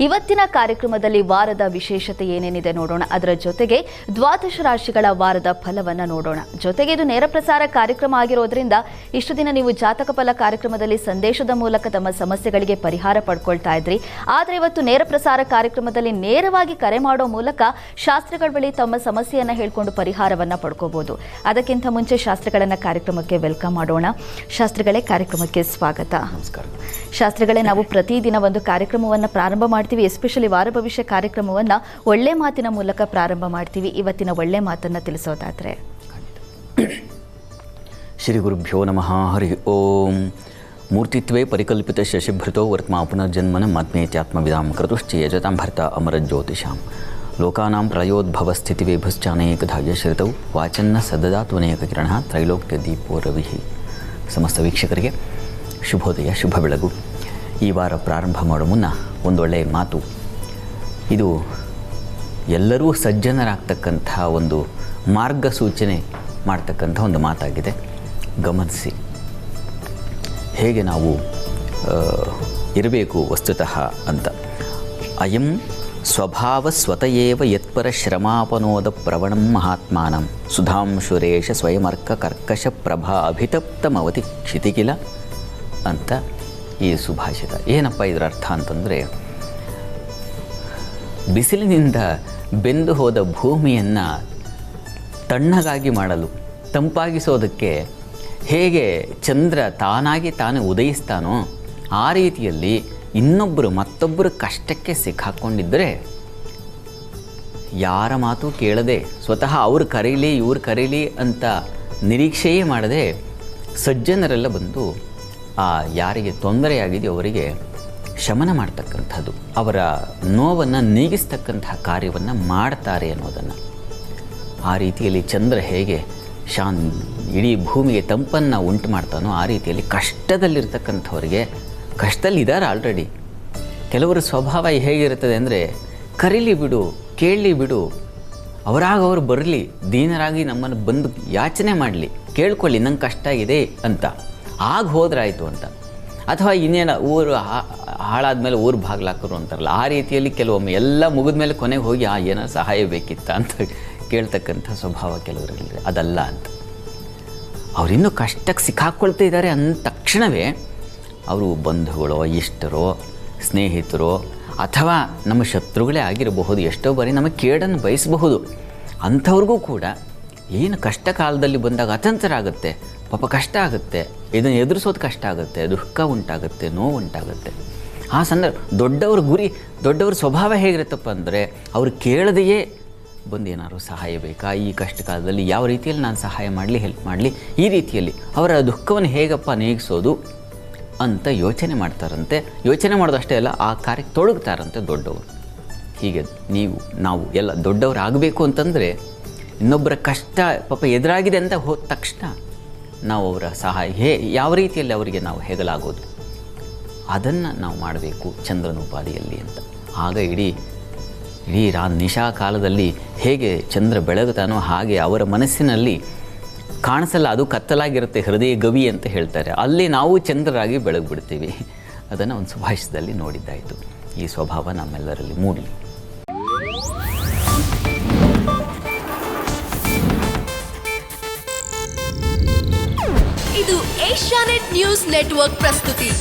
ಇವತ್ತಿನ ಕಾರ್ಯಕ್ರಮದಲ್ಲಿ ವಾರದ ವಿಶೇಷತೆ ಏನೇನಿದೆ ನೋಡೋಣ. ಅದರ ಜೊತೆಗೆ ದ್ವಾದಶ ರಾಶಿಗಳ ವಾರದ ಫಲವನ್ನ ನೋಡೋಣ. ಜೊತೆಗೆ ಇದು ನೇರ ಪ್ರಸಾರ ಕಾರ್ಯಕ್ರಮ ಆಗಿರೋದ್ರಿಂದ ಇಷ್ಟು ದಿನ ನೀವು ಜಾತಕ ಫಲ ಕಾರ್ಯಕ್ರಮದಲ್ಲಿ ಸಂದೇಶದ ಮೂಲಕ ತಮ್ಮ ಸಮಸ್ಯೆಗಳಿಗೆ ಪರಿಹಾರ ಪಡ್ಕೊಳ್ತಾ ಇದ್ರಿ. ಆದರೆ ಇವತ್ತು ನೇರ ಪ್ರಸಾರ ಕಾರ್ಯಕ್ರಮದಲ್ಲಿ ನೇರವಾಗಿ ಕರೆ ಮಾಡೋ ಮೂಲಕ ಶಾಸ್ತ್ರಿಗಳ ಬಳಿ ತಮ್ಮ ಸಮಸ್ಯೆಯನ್ನ ಹೇಳ್ಕೊಂಡು ಪರಿಹಾರವನ್ನ ಪಡ್ಕೋಬಹುದು. ಅದಕ್ಕಿಂತ ಮುಂಚೆ ಶಾಸ್ತ್ರಿಗಳನ್ನ ಕಾರ್ಯಕ್ರಮಕ್ಕೆ ವೆಲ್ಕಮ್ ಮಾಡೋಣ. ಶಾಸ್ತ್ರಿಗಳೇ, ಕಾರ್ಯಕ್ರಮಕ್ಕೆ ಸ್ವಾಗತ. ನಮಸ್ಕಾರ. ಶಾಸ್ತ್ರಿಗಳೇ, ನಾವು ಪ್ರತಿದಿನ ಒಂದು ಕಾರ್ಯಕ್ರಮವನ್ನು ಪ್ರಾರಂಭ ಮಾಡ್ತೀವಿ. ಎಸ್ಪೆಷಲಿ ವಾರ ಭವಿಷ್ಯ ಕಾರ್ಯಕ್ರಮವನ್ನು ಒಳ್ಳೆ ಮಾತಿನ ಮೂಲಕ ಪ್ರಾರಂಭ ಮಾಡ್ತೀವಿ. ಇವತ್ತಿನ ಒಳ್ಳೆ ಮಾತನ್ನು ತಿಳಿಸೋದಾದ್ರೆ? ಶ್ರೀ ಗುರುಭ್ಯೋ ನಮಃ. ಹರಿ ಓಂ. ಮೂರ್ತಿತ್ವೇ ಪರಿಕಲ್ಪಿತ ಶಶಿಭೃತೋ ವರ್ತ್ಮಾ ಪುನರ್ಜನ್ಮನ ಮಾತ್ಮೇತ್ಯಾತ್ಮವಿದಾಂ ಕ್ರತುಶ್ಚ ಯಜತಾಂ ಭರ್ತ ಅಮರಜ್ಯೋತಿಷಾಂ ಲೋಕಾನಾಂ ಪ್ರಳಯೋದ್ಭವ ಸ್ಥಿತಿವೇಭಶ್ಚಾನೇಕಧಾ ಯಶ್ರಿತೌ ವಾಚನ್ನ ಸದದಾತ್ವನೇಕ ಕಿರಣ ತ್ರೈಲೋಕ್ಯ ದೀಪೋ ರವಿಃ. ಸಮಸ್ತ ವೀಕ್ಷಕರಿಗೆ ಶುಭೋದಯ, ಶುಭ ಬೆಳಗು. ಈ ವಾರ ಪ್ರಾರಂಭ ಮಾಡೋ ಮುನ್ನ ಒಂದೊಳ್ಳೆಯ ಮಾತು. ಇದು ಎಲ್ಲರೂ ಸಜ್ಜನರಾಗ್ತಕ್ಕಂಥ ಒಂದು ಮಾರ್ಗಸೂಚನೆ ಮಾಡ್ತಕ್ಕಂಥ ಒಂದು ಮಾತಾಗಿದೆ. ಗಮನಿಸಿ, ಹೇಗೆ ನಾವು ಇರಬೇಕು ವಸ್ತುತಃ ಅಂತ. ಅಯಂ ಸ್ವಭಾವ ಸ್ವತಯೇವ ಯತ್ಪರ ಶ್ರಮಾಪನೋದ ಪ್ರವಣಂ ಮಹಾತ್ಮಾನಂ ಸುಧಾಂಶುರೇಶ ಸ್ವಯಮರ್ಕ ಕರ್ಕಶ ಪ್ರಭಾ ಅಭಿತಪ್ತಮವತಿ ಕ್ಷಿತಿಕಿಲ ಅಂತ ಈ ಸುಭಾಷಿತ. ಏನಪ್ಪ ಇದರ ಅರ್ಥ ಅಂತಂದರೆ, ಬಿಸಿಲಿನಿಂದ ಬೆಂದು ಹೋದ ಭೂಮಿಯನ್ನು ತಣ್ಣಗಾಗಿ ಮಾಡಲು, ತಂಪಾಗಿಸೋದಕ್ಕೆ ಹೇಗೆ ಚಂದ್ರ ತಾನಾಗಿ ತಾನು ಉದಯಿಸ್ತಾನೋ ಆ ರೀತಿಯಲ್ಲಿ ಮತ್ತೊಬ್ಬರು ಕಷ್ಟಕ್ಕೆ ಸಿಕ್ಕಾಕ್ಕೊಂಡಿದ್ದರೆ ಯಾರ ಮಾತು ಕೇಳದೆ, ಸ್ವತಃ ಅವ್ರು ಕರೀಲಿ ಇವ್ರು ಕರೀಲಿ ಅಂತ ನಿರೀಕ್ಷೆಯೇ ಮಾಡದೆ ಸಜ್ಜನರೆಲ್ಲ ಬಂದು ಆ ಯಾರಿಗೆ ತೊಂದರೆಯಾಗಿದೆಯೋ ಅವರಿಗೆ ಶಮನ ಮಾಡ್ತಕ್ಕಂಥದ್ದು, ಅವರ ನೋವನ್ನು ನೀಗಿಸ್ತಕ್ಕಂತಹ ಕಾರ್ಯವನ್ನು ಮಾಡ್ತಾರೆ ಅನ್ನೋದನ್ನು. ಆ ರೀತಿಯಲ್ಲಿ ಚಂದ್ರ ಹೇಗೆ ಇಡೀ ಭೂಮಿಗೆ ತಂಪನ್ನು ಉಂಟು ಮಾಡ್ತಾನೋ ಆ ರೀತಿಯಲ್ಲಿ ಕಷ್ಟದಲ್ಲಿರ್ತಕ್ಕಂಥವ್ರಿಗೆ, ಕಷ್ಟದಲ್ಲಿದ್ದಾರೆ ಆಲ್ರೆಡಿ, ಕೆಲವರ ಸ್ವಭಾವ ಹೇಗಿರುತ್ತದೆ ಅಂದರೆ, ಕರೀಲಿ ಬಿಡು, ಕೇಳಲಿ ಬಿಡು, ಅವರಾಗವರು ಬರಲಿ, ದೀನರಾಗಿ ನಮ್ಮನ್ನು ಬಂದು ಯಾಚನೆ ಮಾಡಲಿ, ಕೇಳ್ಕೊಳ್ಳಿ, ನಂಗೆ ಕಷ್ಟ ಇದೆ ಅಂತ, ಆಗ ಹೋದ್ರಾಯ್ತು ಅಂತ. ಅಥವಾ ಇನ್ನೇನು ಊರು ಹಾಳಾದ್ಮೇಲೆ ಊರು ಬಾಗ್ಲಾಕರು ಅಂತಾರಲ್ಲ, ಆ ರೀತಿಯಲ್ಲಿ ಕೆಲವೊಮ್ಮೆ ಎಲ್ಲ ಮುಗಿದ ಮೇಲೆ ಕೊನೆಗೆ ಹೋಗಿ ಏನೋ ಸಹಾಯ ಬೇಕಿತ್ತ ಅಂತ ಕೇಳ್ತಕ್ಕಂಥ ಸ್ವಭಾವ ಕೆಲವರಲ್ಲಿ. ಅದಲ್ಲ ಅಂತ. ಅವರಿನ್ನೂ ಕಷ್ಟಕ್ಕೆ ಸಿಕ್ಕಾಕ್ಕೊಳ್ತಾ ಇದ್ದಾರೆ ಅಂದ ತಕ್ಷಣವೇ ಅವರು ಬಂಧುಗಳೋ, ಇಷ್ಟರೋ, ಸ್ನೇಹಿತರೋ ಅಥವಾ ನಮ್ಮ ಶತ್ರುಗಳೇ ಆಗಿರಬಹುದು, ಎಷ್ಟೋ ಬಾರಿ ನಮಗೆ ಕೇಡನ್ನು ಬಯಸಬಹುದು. ಅಂಥವ್ರಿಗೂ ಕೂಡ ಏನು ಕಷ್ಟ ಕಾಲದಲ್ಲಿ ಬಂದಾಗ ಅತಂತ್ರ ಆಗುತ್ತೆ, ಪಾಪ ಕಷ್ಟ ಆಗುತ್ತೆ, ಇದನ್ನು ಎದುರಿಸೋದು ಕಷ್ಟ ಆಗುತ್ತೆ, ದುಃಖ ಉಂಟಾಗುತ್ತೆ, ನೋವು ಉಂಟಾಗುತ್ತೆ. ಆ ಸಂದರ್ಭ ದೊಡ್ಡವ್ರ ಸ್ವಭಾವ ಹೇಗಿರುತ್ತಪ್ಪ ಅಂದರೆ, ಅವರು ಕೇಳದೆಯೇ ಬಂದು ಏನಾದ್ರು ಸಹಾಯ ಬೇಕಾ, ಈ ಕಷ್ಟ ಕಾಲದಲ್ಲಿ ಯಾವ ರೀತಿಯಲ್ಲಿ ನಾನು ಸಹಾಯ ಮಾಡಲಿ, ಹೆಲ್ಪ್ ಮಾಡಲಿ, ಈ ರೀತಿಯಲ್ಲಿ ಅವರ ದುಃಖವನ್ನು ಹೇಗಪ್ಪ ನೀಗಿಸೋದು ಅಂತ ಯೋಚನೆ ಮಾಡ್ತಾರಂತೆ. ಯೋಚನೆ ಮಾಡೋದಷ್ಟೇ ಅಲ್ಲ, ಆ ಕಾರ್ಯಕ್ಕೆ ತೊಡಗ್ತಾರಂತೆ ದೊಡ್ಡವರು. ಹೀಗೆ ನಾವು ಎಲ್ಲ ದೊಡ್ಡವರು ಆಗಬೇಕು ಅಂತಂದರೆ, ಇನ್ನೊಬ್ಬರ ಕಷ್ಟ ಪಾಪ ಎದುರಾಗಿದೆ ಅಂತ ಹೋದ ತಕ್ಷಣ ನಾವು ಅವರ ಸಹಾಯ ಯಾವ ರೀತಿಯಲ್ಲಿ ಅವರಿಗೆ ನಾವು ಹೆಗಲಾಗೋದು, ಅದನ್ನು ನಾವು ಮಾಡಬೇಕು ಚಂದ್ರನ ಉಪಾಧಿಯಲ್ಲಿ ಅಂತ. ಆಗ ಇಡೀ ನಿಶಾ ಕಾಲದಲ್ಲಿ ಹೇಗೆ ಚಂದ್ರ ಬೆಳಗುತ್ತಾನೋ ಹಾಗೆ ಅವರ ಮನಸ್ಸಿನಲ್ಲಿ ಕಾಣಿಸಲ್ಲ, ಅದು ಕತ್ತಲಾಗಿರುತ್ತೆ, ಹೃದಯ ಗವಿ ಅಂತ ಹೇಳ್ತಾರೆ, ಅಲ್ಲಿ ನಾವು ಚಂದ್ರರಾಗಿ ಬೆಳಗ್ಬಿಡ್ತೀವಿ. ಅದನ್ನು ಒಂದು ಸುಭಾಷಿತದಲ್ಲಿ ನೋಡಿದ್ದಾಯಿತು. ಈ ಸ್ವಭಾವ ನಮ್ಮೆಲ್ಲರಲ್ಲಿ ಮೂಡಲಿ. ಇದು ಏಷ್ಯಾನೆಟ್ ನ್ಯೂಸ್ ನೆಟ್ವರ್ಕ್ ಪ್ರಸ್ತುತಿ.